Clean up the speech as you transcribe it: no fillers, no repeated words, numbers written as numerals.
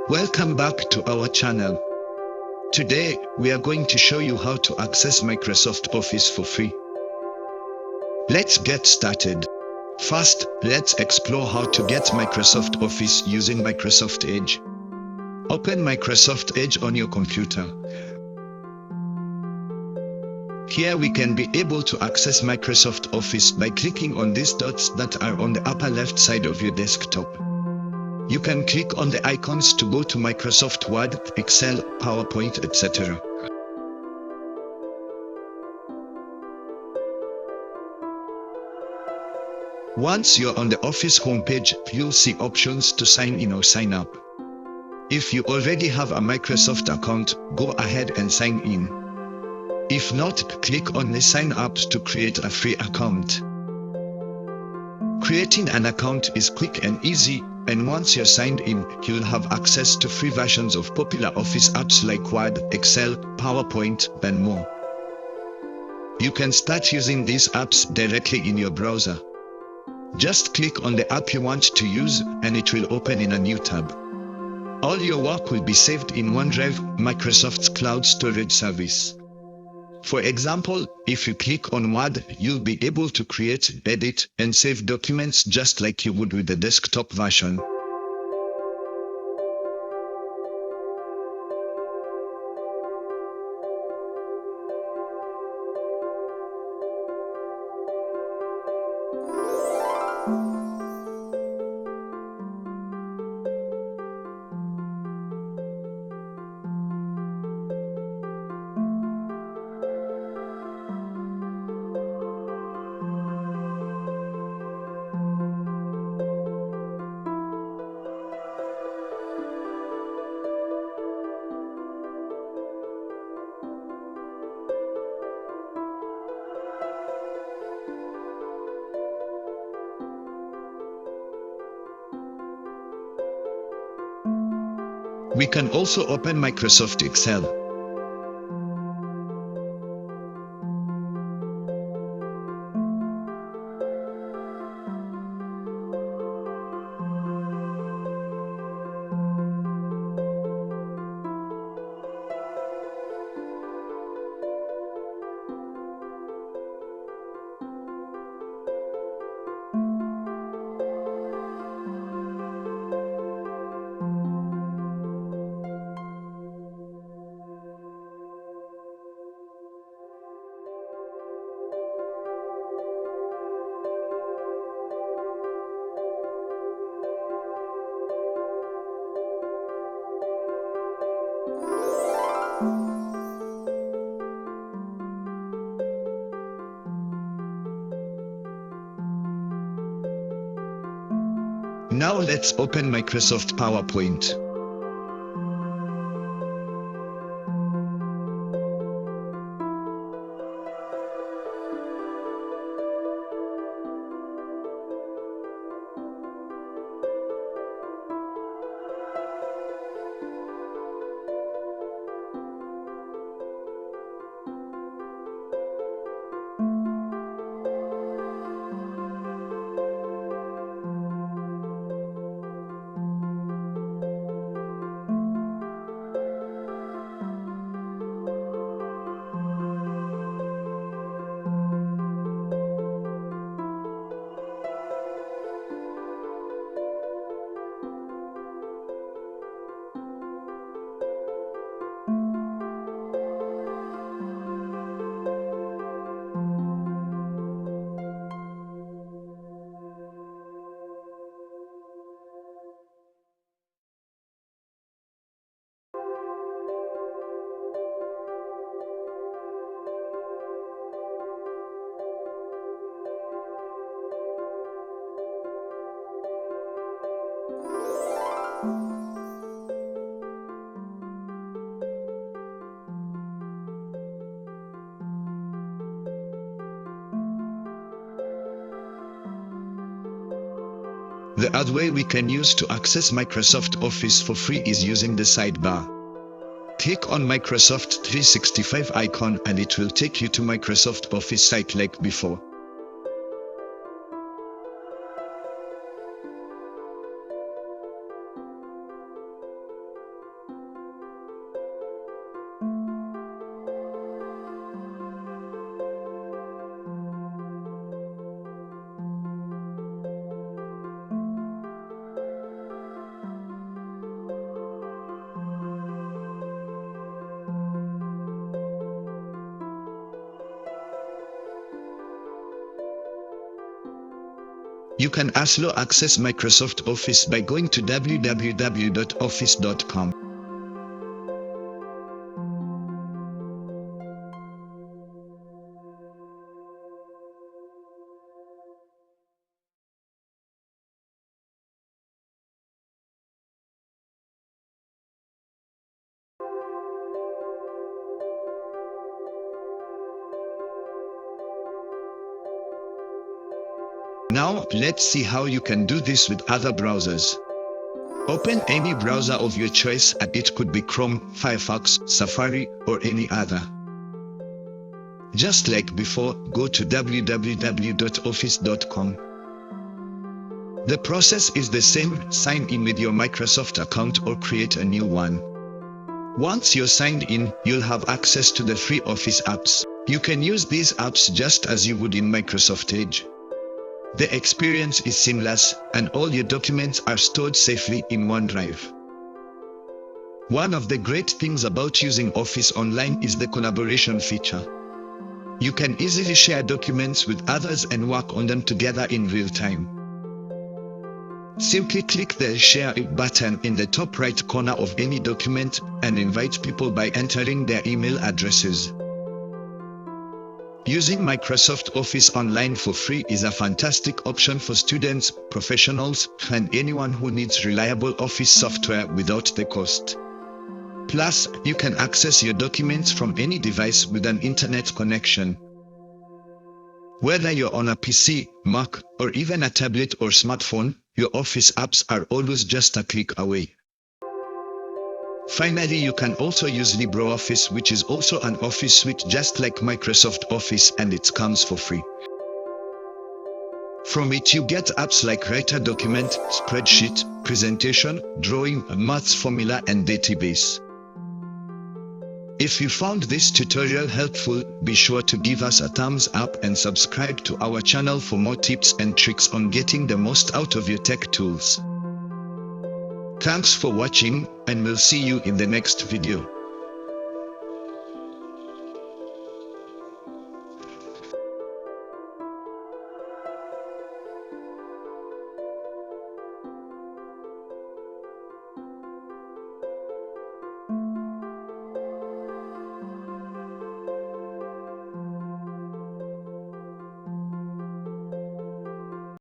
Welcome back to our channel. Today, we are going to show you how to access Microsoft Office for free. Let's get started. First, let's explore how to get Microsoft Office using Microsoft Edge. Open Microsoft Edge on your computer. Here we can be able to access Microsoft Office by clicking on these dots that are on the upper left side of your desktop. You can click on the icons to go to Microsoft Word, Excel, PowerPoint, etc. Once you're on the Office homepage, you'll see options to sign in or sign up. If you already have a Microsoft account, go ahead and sign in. If not, click on the Sign Up to create a free account. Creating an account is quick and easy, and once you're signed in, you'll have access to free versions of popular Office apps like Word, Excel, PowerPoint, and more. You can start using these apps directly in your browser. Just click on the app you want to use, and it will open in a new tab. All your work will be saved in OneDrive, Microsoft's cloud storage service. For example, if you click on Word, you'll be able to create, edit, and save documents just like you would with the desktop version. We can also open Microsoft Excel. Now let's open Microsoft PowerPoint. The other way we can use to access Microsoft Office for free is using the sidebar. Click on Microsoft 365 icon and it will take you to Microsoft Office site like before. You can also access Microsoft Office by going to www.office.com. Now, let's see how you can do this with other browsers. Open any browser of your choice, and it could be Chrome, Firefox, Safari, or any other. Just like before, go to www.office.com. The process is the same. Sign in with your Microsoft account or create a new one. Once you're signed in, you'll have access to the free Office apps. You can use these apps just as you would in Microsoft Edge. The experience is seamless, and all your documents are stored safely in OneDrive. One of the great things about using Office Online is the collaboration feature. You can easily share documents with others and work on them together in real time. Simply click the Share It button in the top right corner of any document and invite people by entering their email addresses. Using Microsoft Office Online for free is a fantastic option for students, professionals, and anyone who needs reliable Office software without the cost. Plus, you can access your documents from any device with an internet connection. Whether you're on a PC, Mac, or even a tablet or smartphone, your Office apps are always just a click away. Finally, you can also use LibreOffice, which is also an Office suite just like Microsoft Office, and it comes for free. From it you get apps like Writer Document, Spreadsheet, Presentation, Drawing, Maths Formula, and Database. If you found this tutorial helpful, be sure to give us a thumbs up and subscribe to our channel for more tips and tricks on getting the most out of your tech tools. Thanks for watching, and we'll see you in the next video.